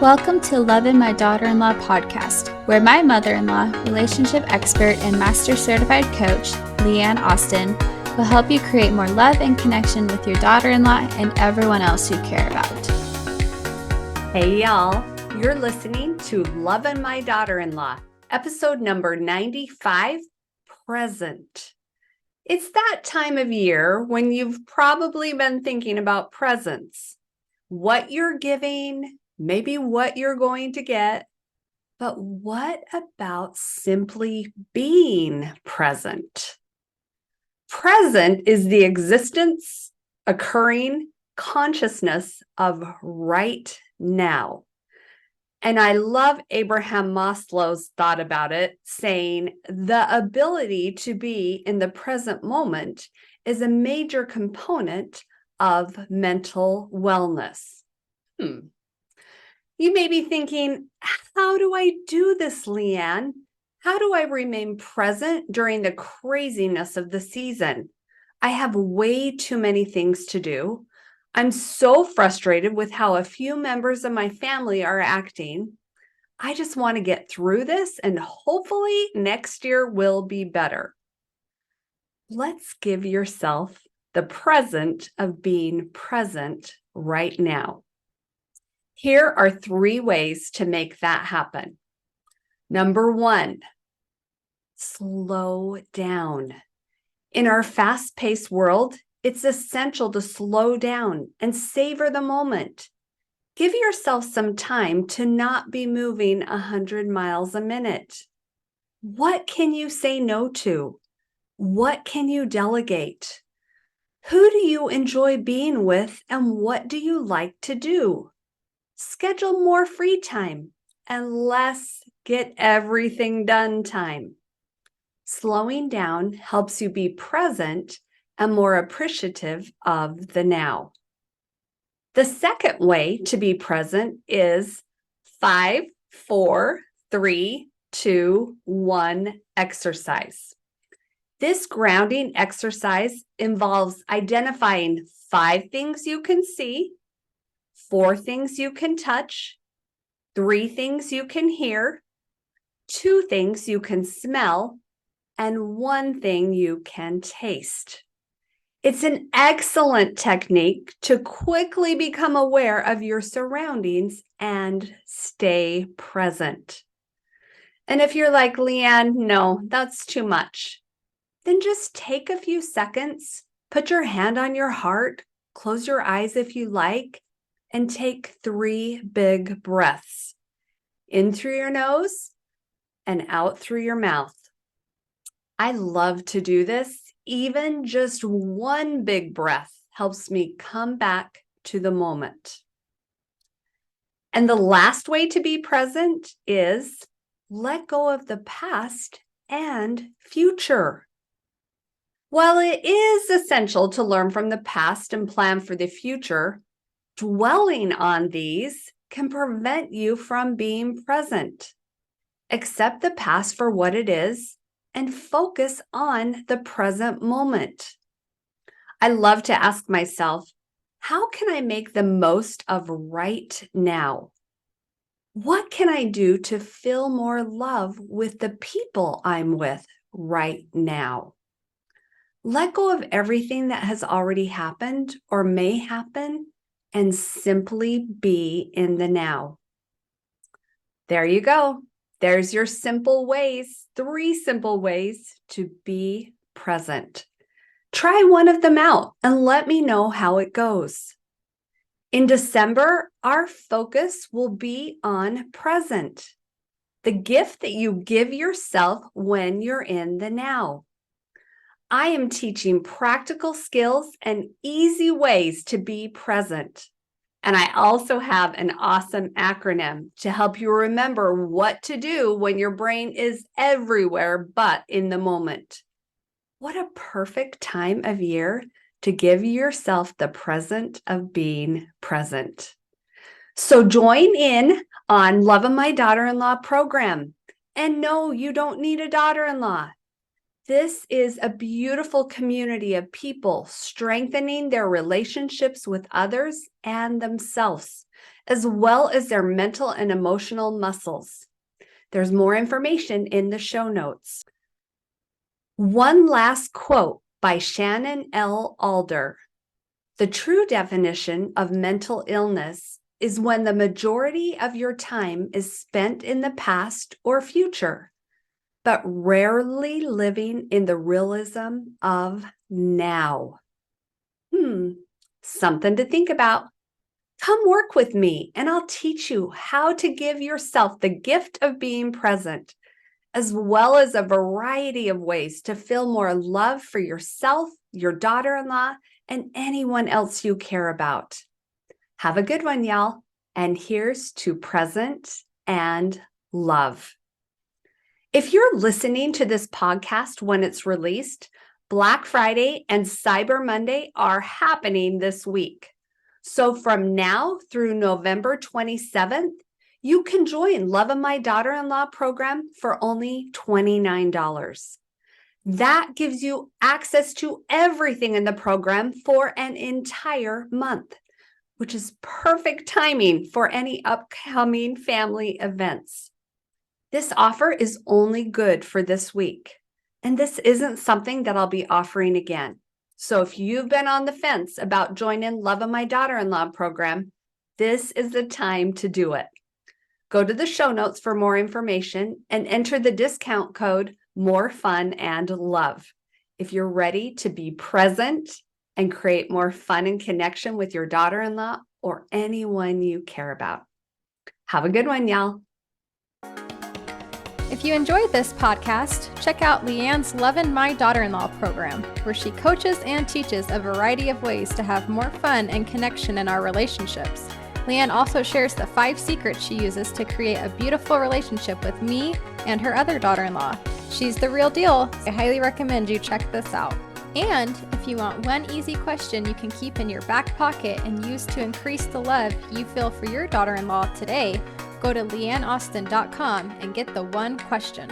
Welcome to Lovin' My Daughter-in-Law podcast, where my mother-in-law, relationship expert and master certified coach, Leanne Austin, will help you create more love and connection with your daughter-in-law and everyone else you care about. Hey y'all, you're listening to Lovin' My Daughter-in-Law, episode number 95, Present. It's that time of year when you've probably been thinking about presents, what you're giving, maybe what you're going to get, but what about simply being present? Present is the existence, occurring consciousness of right now. And I love Abraham Maslow's thought about it, saying the ability to be in the present moment is a major component of mental wellness. You may be thinking, how do I do this, Leanne? How do I remain present during the craziness of the season? I have way too many things to do. I'm so frustrated with how a few members of my family are acting. I just want to get through this and hopefully next year will be better. Let's give yourself the present of being present right now. Here are 3 ways to make that happen. Number 1, slow down. In our fast-paced world, it's essential to slow down and savor the moment. Give yourself some time to not be moving 100 miles a minute. What can you say no to? What can you delegate? Who do you enjoy being with and what do you like to do? Schedule more free time and less get everything done time. Slowing down helps you be present and more appreciative of the now. The second way to be present is 5, 4, 3, 2, 1 exercise. This grounding exercise involves identifying 5 things you can see, 4 things you can touch, 3 things you can hear, 2 things you can smell, and 1 thing you can taste. It's an excellent technique to quickly become aware of your surroundings and stay present. And if you're like, Leanne, no, that's too much, then just take a few seconds, put your hand on your heart, close your eyes if you like, and take 3 big breaths. In through your nose and out through your mouth. I love to do this. Even just 1 big breath helps me come back to the moment. And the last way to be present is let go of the past and future. While it is essential to learn from the past and plan for the future, dwelling on these can prevent you from being present. Accept the past for what it is and focus on the present moment. I love to ask myself, how can I make the most of right now? What can I do to feel more love with the people I'm with right now? Let go of everything that has already happened or may happen and simply be in the now. There you go. There's your simple ways, 3 simple ways to be present. Try one of them out and let me know how it goes. In December, our focus will be on present, the gift that you give yourself when you're in the now. I am teaching practical skills and easy ways to be present. And I also have an awesome acronym to help you remember what to do when your brain is everywhere but in the moment. What a perfect time of year to give yourself the present of being present. So join in on Lovin' My Daughter-in-Law program. And no, you don't need a daughter-in-law. This is a beautiful community of people strengthening their relationships with others and themselves, as well as their mental and emotional muscles. There's more information in the show notes. One last quote by Shannon L. Alder. The true definition of mental illness is when the majority of your time is spent in the past or future, but rarely living in the realism of now. Something to think about. Come work with me and I'll teach you how to give yourself the gift of being present, as well as a variety of ways to feel more love for yourself, your daughter-in-law, and anyone else you care about. Have a good one, y'all. And here's to present and love. If you're listening to this podcast when it's released, Black Friday and Cyber Monday are happening this week. So from now through November 27th, you can join Love of My Daughter-in-Law program for only $29. That gives you access to everything in the program for an entire month, which is perfect timing for any upcoming family events. This offer is only good for this week, and this isn't something that I'll be offering again. So if you've been on the fence about joining Love of My Daughter-in-Law program, this is the time to do it. Go to the show notes for more information and enter the discount code More Fun and Love if you're ready to be present and create more fun and connection with your daughter-in-law or anyone you care about. Have a good one, y'all. If you enjoyed this podcast, check out Leanne's Lovin' My Daughter-in-Law program, where she coaches and teaches a variety of ways to have more fun and connection in our relationships. Leanne also shares the 5 secrets she uses to create a beautiful relationship with me and her other daughter-in-law. She's the real deal. I highly recommend you check this out. And if you want one easy question you can keep in your back pocket and use to increase the love you feel for your daughter-in-law today, go to leanneaustin.com and get the one question.